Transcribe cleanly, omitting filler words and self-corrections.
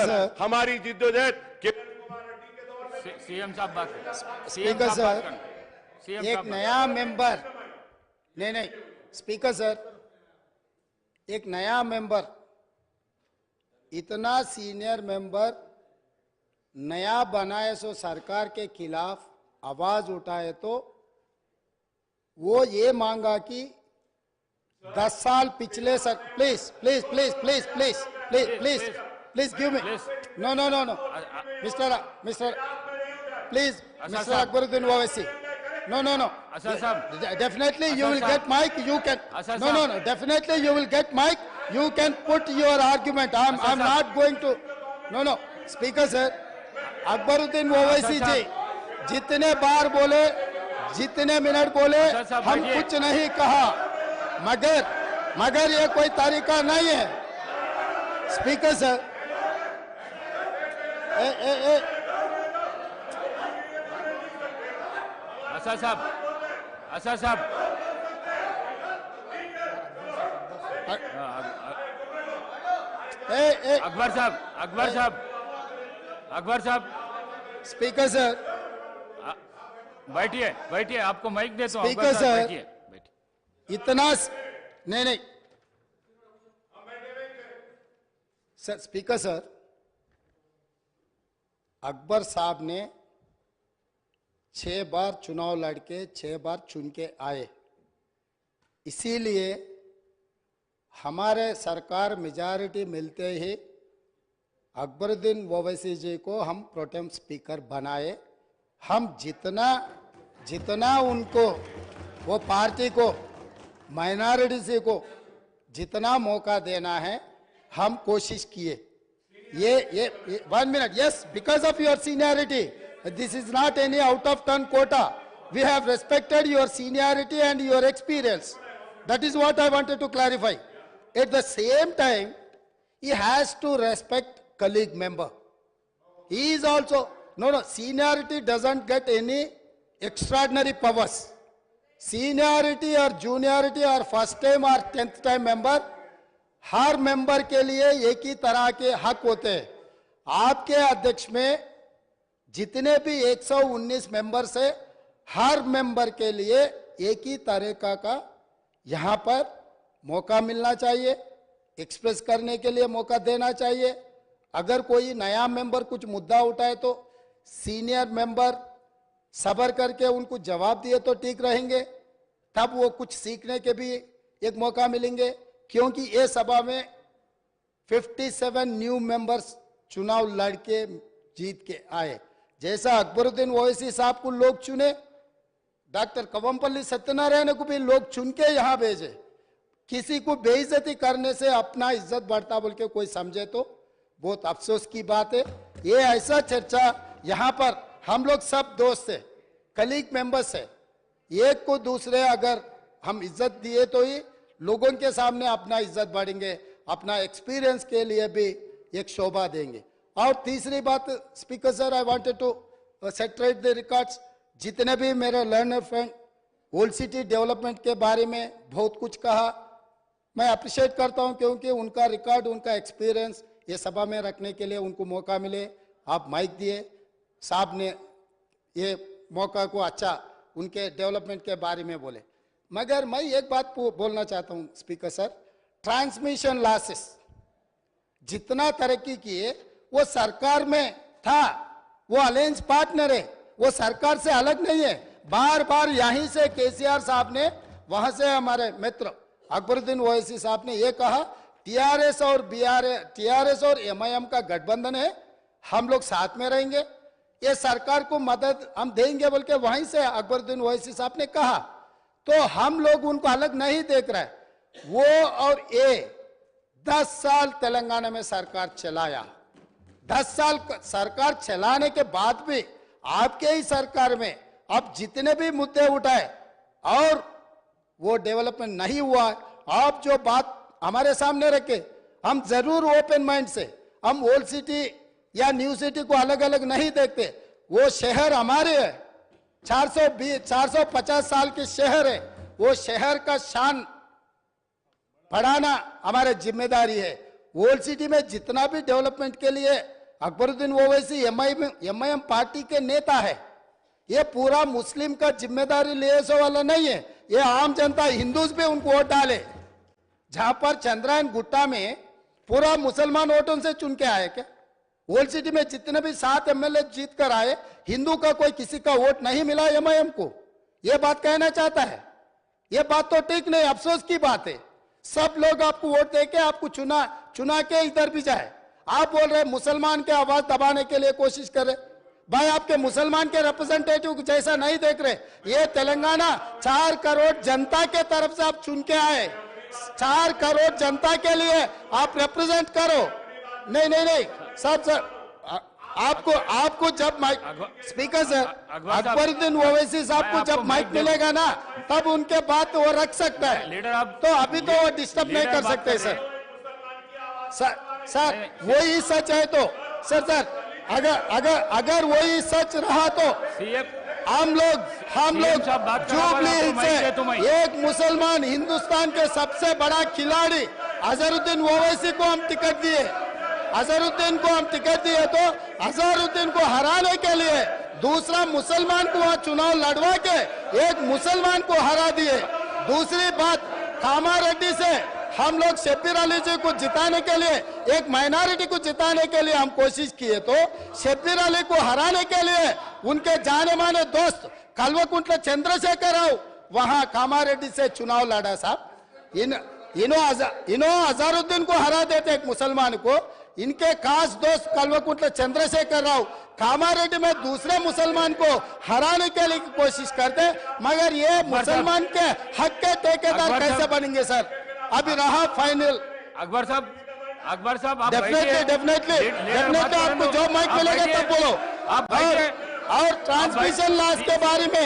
Sir, हमारी जिद्दोजहद किरण कुमार रेड्डी के दौर में सीएम साहब बात करें। स्पीकर सर, एक नया मेंबर, नहीं, स्पीकर सर, एक नया मेंबर, इतना सीनियर मेंबर नया बनाए सो सरकार के खिलाफ आवाज उठाए तो वो ये मांगा कि 10 साल पिछले sir, please please please please please please please please give me, no no no no, mister please, mister Akbaruddin Owaisi, no no no, definitely you will get mic, you can, no, definitely you will get mic, you can put your argument, I'm not going to, no, speaker sir, Akbaruddin Owaisi ji जितने बार बोले, जितने minute बोले, हम कुछ नहीं कहा, मगर ये कोई तरीका नहीं है। स्पीकर सर, आशा साहब, अकबर साहब, स्पीकर सर, बैठिए, आपको माइक देता हूं। स्पीकर सर, बैठिए, इतना नहीं सर, स्पीकर सर, अकबर साहब ने 6 बार चुनाव लड़के 6 बार चुन के आए, इसीलिए हमारे सरकार मेजॉरिटी मिलते ही अकबरुद्दीन ओवैसी जी को हम प्रोटेम स्पीकर बनाए। हम जितना उनको, वो पार्टी को, माइनॉरिटी को जितना मौका देना है हम कोशिश किए। ये 1 minute, yes, because of your seniority, this is not any out of turn quota, we have respected your seniority and your experience, that is what I wanted to clarify. At the same time he has to respect colleague member, he is also, no, seniority doesn't get any extraordinary powers, seniority or juniority or first time or 10th time member, her member के लिए एक ही तरह के हक होते हैं। आपके अध्यक्ष में जितने भी 119 मेंबर्स है, हर मेंबर के लिए एक ही तरीका का यहाँ पर मौका मिलना चाहिए, एक्सप्रेस करने के लिए मौका देना चाहिए। अगर कोई नया मेंबर कुछ मुद्दा उठाए तो सीनियर मेंबर सब्र करके उनको जवाब दिए तो ठीक रहेंगे, तब वो कुछ सीखने के भी एक मौका मिलेंगे। क्योंकि ये सभा में 57 न्यू मेंबर्स चुनाव लड़के जीत के आए। जैसा अकबरुद्दीन ओवैसी साहब को लोग चुने, डॉक्टर कवंपल्ली सत्यनारायण को भी लोग चुन के यहाँ भेजे। किसी को बेइज्जती करने से अपना इज्जत बढ़ता बोल के कोई समझे तो बहुत अफसोस की बात है। ये ऐसा चर्चा यहाँ पर हम लोग सब दोस्त है, कलीग मेंबर्स है, एक को दूसरे अगर हम इज्जत दिए तो ही लोगों के सामने अपना इज्जत बढ़ेंगे, अपना एक्सपीरियंस के लिए भी एक शोभा देंगे। और तीसरी बात speaker sir, I wanted to reiterate the records, जितने भी मेरे learned friend old city development के बारे में बहुत कुछ कहा, मैं अप्रिशिएट करता हूं, क्योंकि उनका रिकॉर्ड, उनका एक्सपीरियंस ये सभा में रखने के लिए उनको मौका मिले, आप माइक दिए, साहब ने ये मौका को अच्छा उनके डेवलपमेंट के बारे में बोले। मगर मैं एक बात बोलना चाहता हूं स्पीकर सर, ट्रांसमिशन लॉसेस जितना तरक्की किए वो सरकार में था, वो अलायंस पार्टनर है, वो सरकार से अलग नहीं है। बार बार यहीं से केसीआर साहब ने, वहां से हमारे मित्र अकबरुद्दीन ओवैसी साहब ने ये कहा, टीआरएस और एमआईएम का गठबंधन है, हम लोग साथ में रहेंगे, ये सरकार को मदद हम देंगे बोल के वहीं से अकबरुद्दीन ओवैसी साहब ने कहा। तो हम लोग उनको अलग नहीं देख रहे। वो और ये 10 साल तेलंगाना में सरकार चलाया, 10 साल सरकार चलाने के बाद भी आपके ही सरकार में अब जितने भी मुद्दे उठाए और वो डेवलपमेंट नहीं हुआ। आप जो बात हमारे सामने रखे, हम जरूर ओपन माइंड से, हम ओल्ड सिटी या न्यू सिटी को अलग अलग नहीं देखते, वो शहर हमारे है, 450 साल के शहर है, वो शहर का शान बढ़ाना हमारी जिम्मेदारी है। ओल्ड सिटी में जितना भी डेवलपमेंट के लिए अकबरुद्दीन ओवैसी एमआईएम पार्टी के नेता है, ये पूरा मुस्लिम का जिम्मेदारी ले वाला नहीं है, ये आम जनता हिंदूज भी उनको वोट डाले। जहां पर चंद्रायन गुट्टा में पूरा मुसलमान वोटों से चुन के आए क्या? ओल्ड सिटी में जितने भी 7 एमएलए जीत कर आए, हिंदू का कोई किसी का वोट नहीं मिला एमआईएम को, ये बात कहना चाहता है। ये बात तो ठीक नहीं, अफसोस की बात है। सब लोग आपको वोट देके आपको चुना के इधर भी जाए, आप बोल रहे मुसलमान के आवाज दबाने के लिए कोशिश कर रहे। भाई आपके मुसलमान के रिप्रेजेंटेटिव जैसा नहीं देख रहे। ये तेलंगाना 4 करोड़ जनता के तरफ से आप चुन के आए, 4 करोड़ जनता के लिए आप रिप्रेजेंट करो। नहीं सर आपको जब mic speaker sir Akbaruddin Owaisi साहब को जब माइक मिलेगा ना, तब उनके बात वो रख सकता है। लीडर आप तो अभी तो वो डिस्टर्ब नहीं कर सकते सर वही सच है तो सर अगर वही सच रहा तो सीएम हम लोग बात कर जुबली रहा है, हिल्स से एक मुसलमान हिंदुस्तान के सबसे बड़ा खिलाड़ी अजहरुद्दीन ओवैसी को हम टिकट दिए। अजहरुद्दीन को हम टिकट दिए तो अजहरुद्दीन को हराने के लिए दूसरा मुसलमान को वहां चुनाव लड़वा के एक मुसलमान को हरा दिए। दूसरी बात, कामारेड्डी से हम लोग शब्बीर अली जी को जिताने के लिए, एक माइनॉरिटी को जिताने के लिए हम कोशिश किए, तो शब्बीर अली को हराने के लिए उनके जाने माने दोस्त कल्वकुंट्ला चंद्रशेखर राव वहां कामारेड्डी से चुनाव लड़ा साहब। इन्हों अजहरुद्दीन को हरा देते एक मुसलमान को, इनके खास दोस्त कल्वकुंट्ला चंद्रशेखर राव कामारेड्डी में दूसरे मुसलमान को हराने के लिए कोशिश करते, मगर ये मुसलमान के हक के ठेकेदार कैसे बनेंगे सर? अभी रहा फाइनल। अकबर साहब आप डेफिनेटली आपको जो माइक मिलेगा तब बोलो। आप और ट्रांसमिशन लॉस के बारे में